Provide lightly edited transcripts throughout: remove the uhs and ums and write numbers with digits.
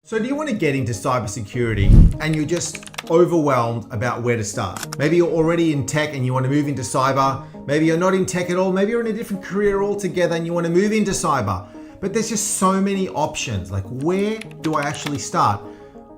So do you want to get into cybersecurity and you're just overwhelmed about where to start? Maybe you're already in tech and you want to move into cyber. Maybe you're not in tech at all. Maybe you're in a different career altogether and you want to move into cyber. But there's just so many options. Like, where do I actually start?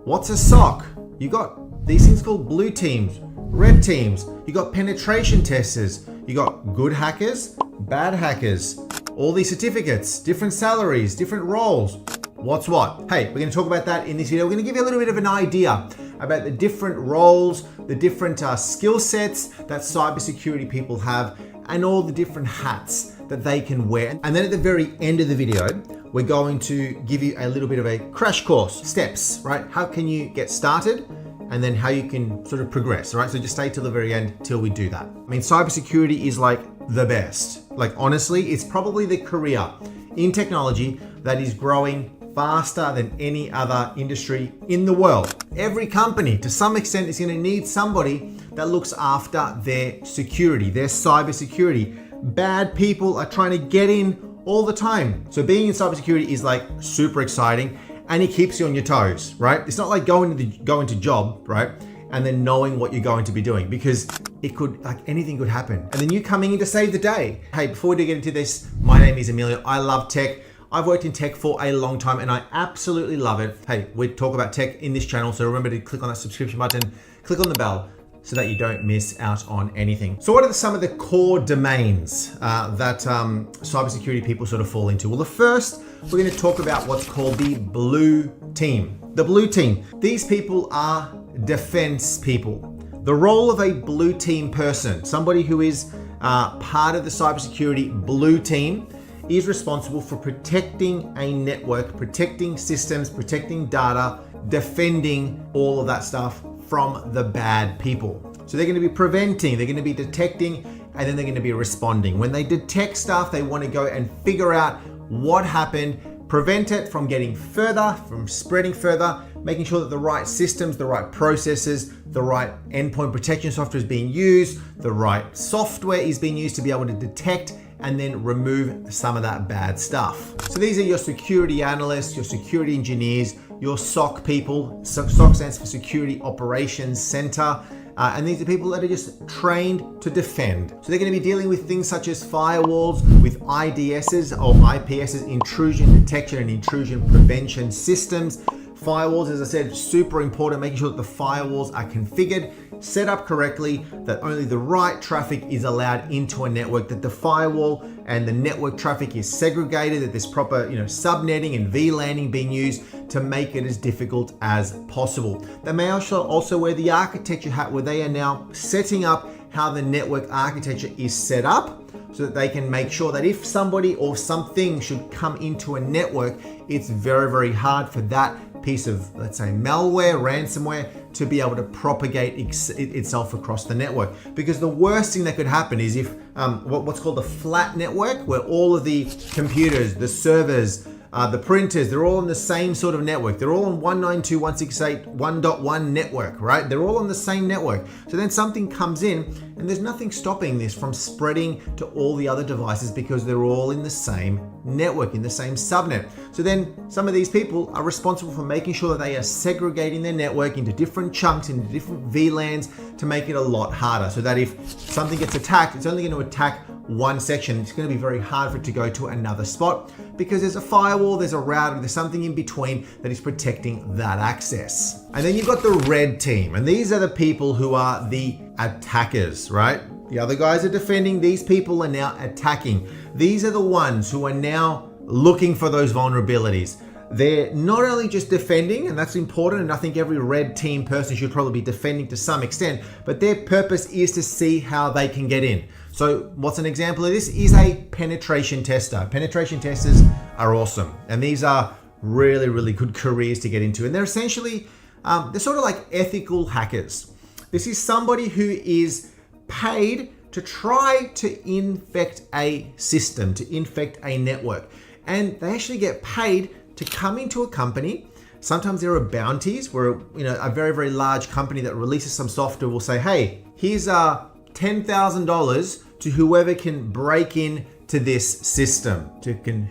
What's a SOC? You got these things called blue teams, red teams. You got penetration testers. You got good hackers, bad hackers, all these certificates, different salaries, different roles. What's what? Hey, we're going to talk about that in this video. We're going to give you a little bit of an idea about the different roles, the different skill sets that cybersecurity people have, and all the different hats that they can wear. And then at the very end of the video, we're going to give you a little bit of a crash course, steps, right? How can you get started? And then how you can sort of progress, right? So just stay till the very end till we do that. I mean, cybersecurity is like the best. Like, honestly, it's probably the career in technology that is growing faster than any other industry in the world. Every company, to some extent, is going to need somebody that looks after their security, their cybersecurity. Bad people are trying to get in all the time. So being in cybersecurity is like super exciting, and it keeps you on your toes, right? It's not like going to job, right? And then knowing what you're going to be doing, because it could, like, anything could happen. And then you coming in to save the day. Hey, before we do get into this, my name is Emilio. I love tech. I've worked in tech for a long time and I absolutely love it. Hey, we talk about tech in this channel, so remember to click on that subscription button, click on the bell so that you don't miss out on anything. So what are some of the core domains that cybersecurity people sort of fall into? Well, the first, we're going to talk about what's called the blue team. The blue team. These people are defense people. The role of a blue team person, somebody who is part of the cybersecurity blue team, is responsible for protecting a network, protecting systems, protecting data, defending all of that stuff from the bad people. So they're going to be preventing, they're going to be detecting, and then they're going to be responding. When they detect stuff, they want to go and figure out what happened, prevent it from getting further, from spreading further, making sure that the right systems, the right processes, the right endpoint protection software is being used, the right software is being used to be able to detect and then remove some of that bad stuff. So these are your security analysts, your security engineers, your SOC people. SOC stands for Security Operations Center. And these are people that are just trained to defend. So they're going to be dealing with things such as firewalls, with IDSs or IPSs, intrusion detection and intrusion prevention systems. Firewalls, as I said, super important, making sure that the firewalls are configured, set up correctly, that only the right traffic is allowed into a network, that the firewall and the network traffic is segregated, that there's proper, subnetting and VLANing being used to make it as difficult as possible. They may also wear the architecture hat, where they are now setting up how the network architecture is set up, so that they can make sure that if somebody or something should come into a network, it's very, very hard for that piece of, let's say, malware, ransomware, to be able to propagate itself across the network. Because the worst thing that could happen is if what's called a flat network, where all of the computers, the servers, the printers, they're all on the same sort of network. They're all on 192.168.1.1 network, right? They're all on the same network. So then something comes in and there's nothing stopping this from spreading to all the other devices, because they're all in the same network, in the same subnet. So then some of these people are responsible for making sure that they are segregating their network into different chunks, into different VLANs, to make it a lot harder, so that if something gets attacked, it's only going to attack one section. It's going to be very hard for it to go to another spot, because there's a firewall, there's a router, there's something in between that is protecting that access. And then you've got the red team, and these are the people who are the attackers, right? The other guys are defending, these people are now attacking. These are the ones who are now looking for those vulnerabilities. They're not only just defending, and that's important, and I think every red team person should probably be defending to some extent, but their purpose is to see how they can get in. So what's an example of this? Is a penetration tester. Penetration testers are awesome, and these are really, really good careers to get into. And they're essentially, they're sort of like ethical hackers. This is somebody who is paid to try to infect a system, to infect a network. And they actually get paid to come into a company. Sometimes there are bounties where, a very, very large company that releases some software will say, hey, here's $10,000 to whoever can break in to this system.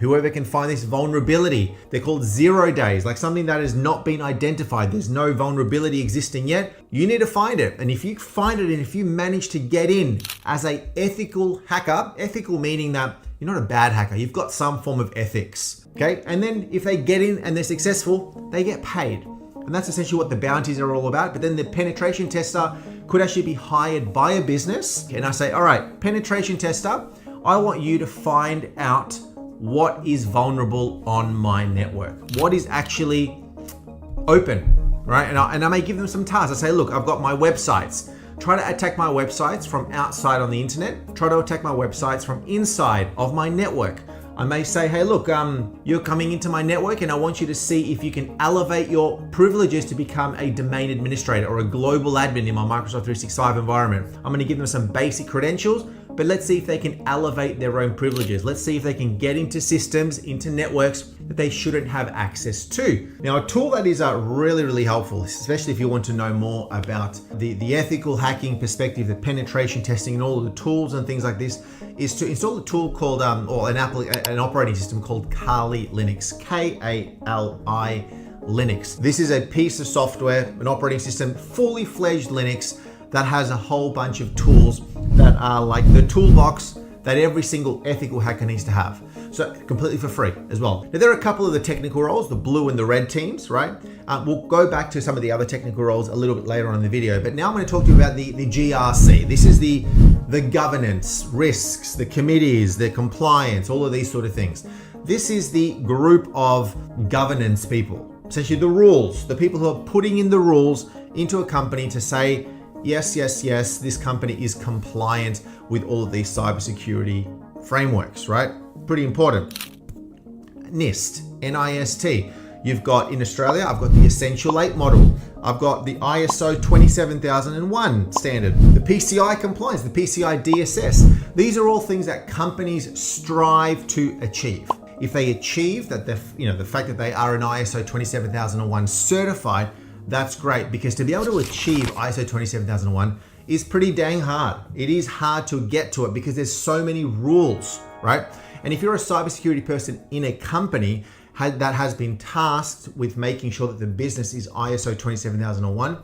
Whoever can find this vulnerability, they're called 0 days, like something that has not been identified. There's no vulnerability existing yet. You need to find it. And if you find it and if you manage to get in as an ethical hacker, ethical meaning that you're not a bad hacker, you've got some form of ethics, okay? And then if they get in and they're successful, they get paid. And that's essentially what the bounties are all about. But then the penetration tester could actually be hired by a business. And I say, all right, penetration tester, I want you to find out what is vulnerable on my network. What is actually open, right? And I may give them some tasks. I say, look, I've got my websites. Try to attack my websites from outside on the internet. Try to attack my websites from inside of my network. I may say, hey, look, you're coming into my network and I want you to see if you can elevate your privileges to become a domain administrator or a global admin in my Microsoft 365 environment. I'm going to give them some basic credentials, but let's see if they can elevate their own privileges. Let's see if they can get into systems, into networks that they shouldn't have access to. Now, a tool that is really, really helpful, especially if you want to know more about the ethical hacking perspective, the penetration testing and all of the tools and things like this, is to install a tool called, or an operating system called Kali Linux, K-A-L-I Linux. This is a piece of software, an operating system, fully fledged Linux that has a whole bunch of tools that are like the toolbox that every single ethical hacker needs to have. So completely for free as well. Now there are a couple of the technical roles, the blue and the red teams, right? We'll go back to some of the other technical roles a little bit later on in the video, but now I'm going to talk to you about the GRC. This is the governance, risks, the committees, the compliance, all of these sort of things. This is the group of governance people, essentially the rules, the people who are putting in the rules into a company to say, yes, this company is compliant with all of these cybersecurity frameworks, right? Pretty important. NIST, N-I-S-T. You've got in Australia, I've got the Essential 8 model. I've got the ISO 27001 standard, the PCI compliance, the PCI DSS. These are all things that companies strive to achieve. If they achieve that, the fact that they are an ISO 27001 certified, that's great, because to be able to achieve ISO 27001 is pretty dang hard. It is hard to get to it because there's so many rules, right? And if you're a cybersecurity person in a company that has been tasked with making sure that the business is ISO 27001,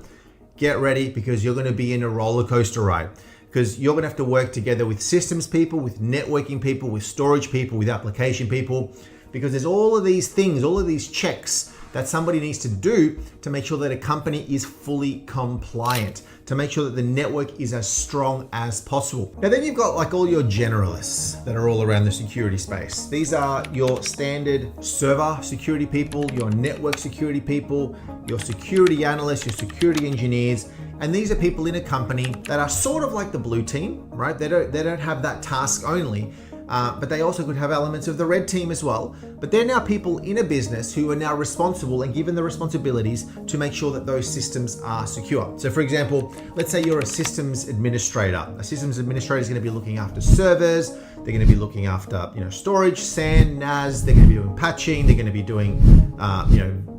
get ready, because you're going to be in a roller coaster ride. Because you're going to have to work together with systems people, with networking people, with storage people, with application people, because there's all of these things, all of these checks that somebody needs to do to make sure that a company is fully compliant, to make sure that the network is as strong as possible. Now then you've got like all your generalists that are all around the security space. These are your standard server security people, your network security people, your security analysts, your security engineers, and these are people in a company that are sort of like the blue team, right? They don't have that task only, but they also could have elements of the red team as well. But they're now people in a business who are now responsible and given the responsibilities to make sure that those systems are secure. So for example, let's say you're a systems administrator. A systems administrator is going to be looking after servers. They're going to be looking after, storage, SAN, NAS. They're going to be doing patching. They're going to be doing,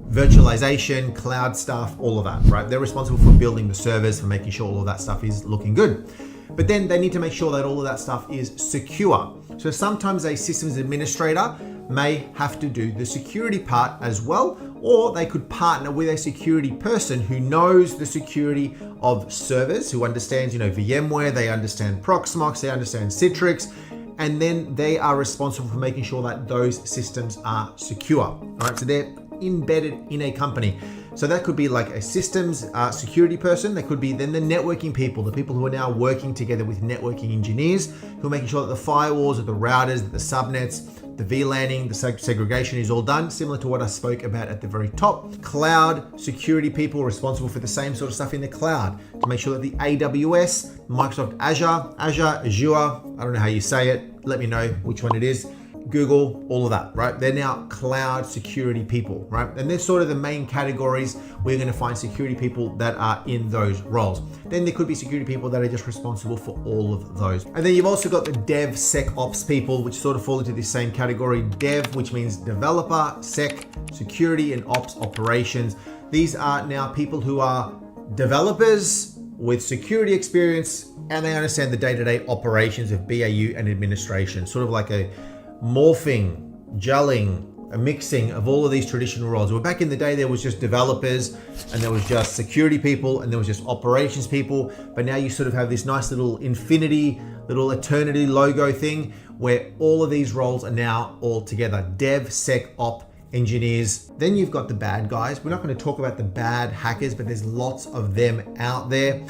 virtualization, cloud stuff, all of that, right? They're responsible for building the servers, for making sure all of that stuff is looking good. But then they need to make sure that all of that stuff is secure. So sometimes a systems administrator may have to do the security part as well, or they could partner with a security person who knows the security of servers, who understands, VMware, they understand Proxmox, they understand Citrix, and then they are responsible for making sure that those systems are secure. All right, so they're embedded in a company. So that could be like a systems security person. That could be then the networking people, the people who are now working together with networking engineers who are making sure that the firewalls, that the routers, that the subnets, the VLANing, the segregation is all done, similar to what I spoke about at the very top. Cloud security people responsible for the same sort of stuff in the cloud to make sure that the AWS, Microsoft Azure, Azure, I don't know how you say it. Let me know which one it is. Google, all of that, right? They're now cloud security people, right? And they're sort of the main categories where you're going to find security people that are in those roles. Then there could be security people that are just responsible for all of those. And then you've also got the DevSecOps people, which sort of fall into this same category. Dev, which means developer, sec, security, and ops operations. These are now people who are developers with security experience, and they understand the day-to-day operations of BAU and administration, sort of like a morphing, gelling, a mixing of all of these traditional roles. Well, back in the day, there was just developers, and there was just security people, and there was just operations people. But now you sort of have this nice little infinity, little eternity logo thing where all of these roles are now all together. Dev, sec, op, engineers. Then you've got the bad guys. We're not going to talk about the bad hackers, but there's lots of them out there.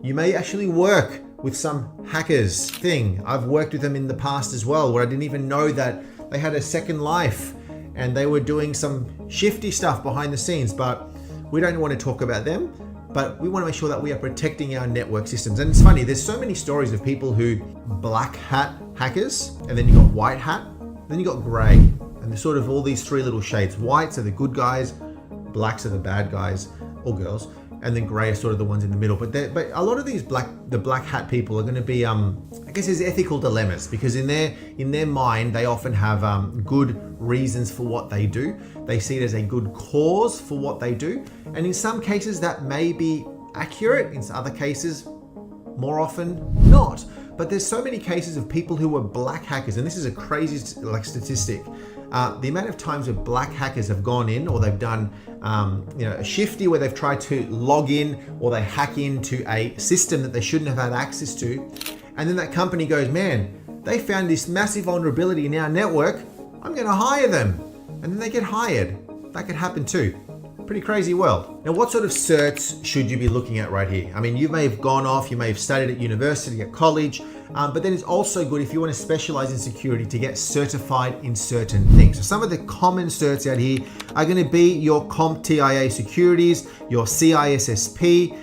You may actually work with some hackers thing. I've worked with them in the past as well, where I didn't even know that they had a second life and they were doing some shifty stuff behind the scenes, but we don't want to talk about them. But we want to make sure that we are protecting our network systems. And it's funny, there's so many stories of people who black hat hackers, and then you got white hat, then you got gray. And there's sort of all these three little shades. Whites are the good guys, blacks are the bad guys or girls, and then gray are sort of the ones in the middle. But a lot of these the black hat people are going to be, I guess there's ethical dilemmas, because in their mind, they often have good reasons for what they do. They see it as a good cause for what they do. And in some cases that may be accurate, in other cases, more often not. But there's so many cases of people who were black hackers, and this is a crazy statistic. The amount of times where black hackers have gone in, or they've done a shifty where they've tried to log in, or they hack into a system that they shouldn't have had access to, and then that company goes, man, they found this massive vulnerability in our network, I'm going to hire them, and then they get hired. That could happen too. Pretty crazy world. Now, what sort of certs should you be looking at right here? I mean, you may have gone off, you may have studied at university, at college, but then it's also good if you want to specialize in security to get certified in certain things. So some of the common certs out here are going to be your CompTIA securities, your CISSP,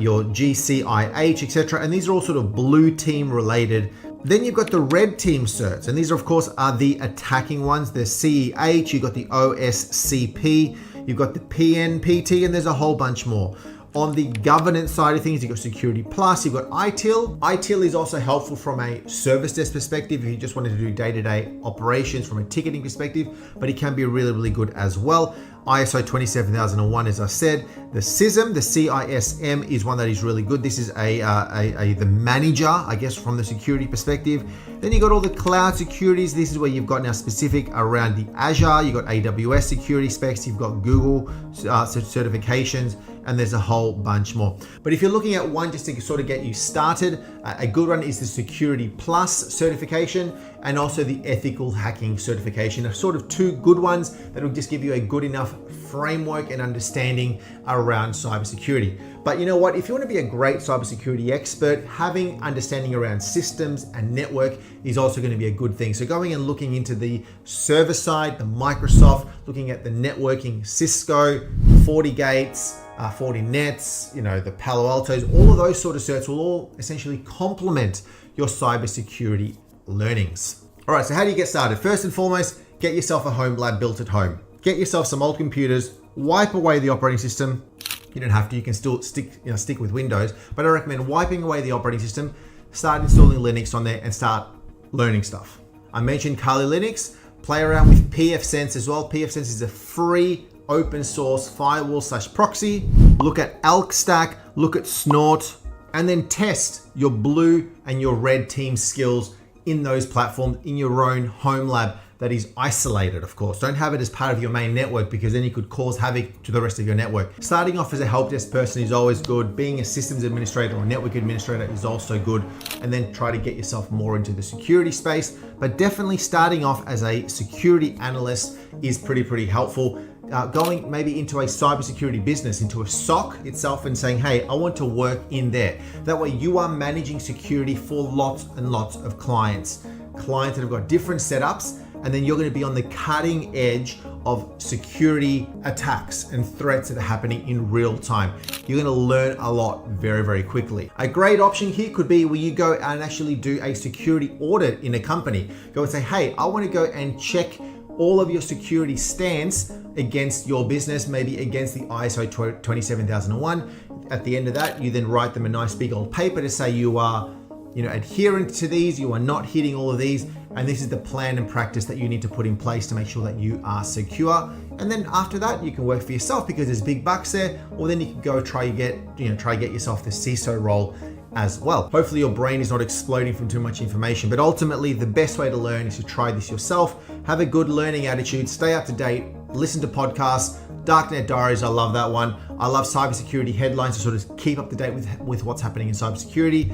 your GCIH, etc. And these are all sort of blue team related. Then you've got the red team certs, and these are, of course, are the attacking ones. The CEH, you've got the OSCP, you've got the PNPT, and there's a whole bunch more. On the governance side of things, you've got Security Plus, you've got ITIL. ITIL is also helpful from a service desk perspective if you just wanted to do day-to-day operations from a ticketing perspective, but it can be really, really good as well. ISO 27001, as I said. The CISM, the CISM, is one that is really good. This is the manager, I guess, from the security perspective. Then you got all the cloud securities. This is where you've got now specific around the Azure. You've got AWS security specs. You've got Google certifications, and there's a whole bunch more. But if you're looking at one just to sort of get you started, a good one is the Security Plus certification, and also the Ethical Hacking certification are sort of two good ones that will just give you a good enough framework and understanding around cybersecurity. But you know what? If you want to be a great cybersecurity expert, having understanding around systems and network is also going to be a good thing. So going and looking into the server side, the Microsoft, looking at the networking, Cisco, FortiGates, Fortinets, the Palo Altos, all of those sort of certs will all essentially complement your cybersecurity learnings. All right, so how do you get started? First and foremost, get yourself a home lab built at home. Get yourself some old computers, wipe away the operating system. You don't have to, you can still stick with Windows, but I recommend wiping away the operating system, start installing Linux on there and start learning stuff. I mentioned Kali Linux, play around with pfSense as well. pfSense is a free open source firewall / proxy. Look at Elk Stack, look at Snort, and then test your blue and your red team skills in those platforms in your own home lab that is isolated, of course. Don't have it as part of your main network, because then you could cause havoc to the rest of your network. Starting off as a help desk person is always good. Being a systems administrator or network administrator is also good. And then try to get yourself more into the security space. But definitely starting off as a security analyst is pretty helpful. Going maybe into a cybersecurity business, into a SOC itself, and saying, hey, I want to work in there. That way you are managing security for lots and lots of clients that have got different setups, and then you're going to be on the cutting edge of security attacks and threats that are happening in real time. You're going to learn a lot very quickly. A great option here could be where you go and actually do a security audit in a company. Go and say, hey, I want to go and check all of your security stance against your business, maybe against the ISO 27001. At the end of that, you then write them a nice big old paper to say you are adherent to these, you are not hitting all of these, And this is the plan and practice that you need to put in place to make sure that you are secure. And then after that, you can work for yourself because there's big bucks there, or then you can go try get yourself the CISO role as well. Hopefully your brain is not exploding from too much information, but ultimately the best way to learn is to try this yourself. Have a good learning attitude, stay up to date, listen to podcasts, Darknet Diaries, I love that one. I love cybersecurity headlines to sort of keep up to date with what's happening in cybersecurity.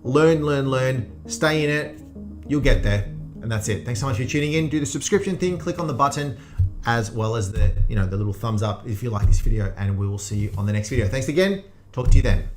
Learn, stay in it, you'll get there. And that's it. Thanks so much for tuning in. Do the subscription thing, click on the button, as well as the little thumbs up if you like this video, and we will see you on the next video. Thanks again. Talk to you then.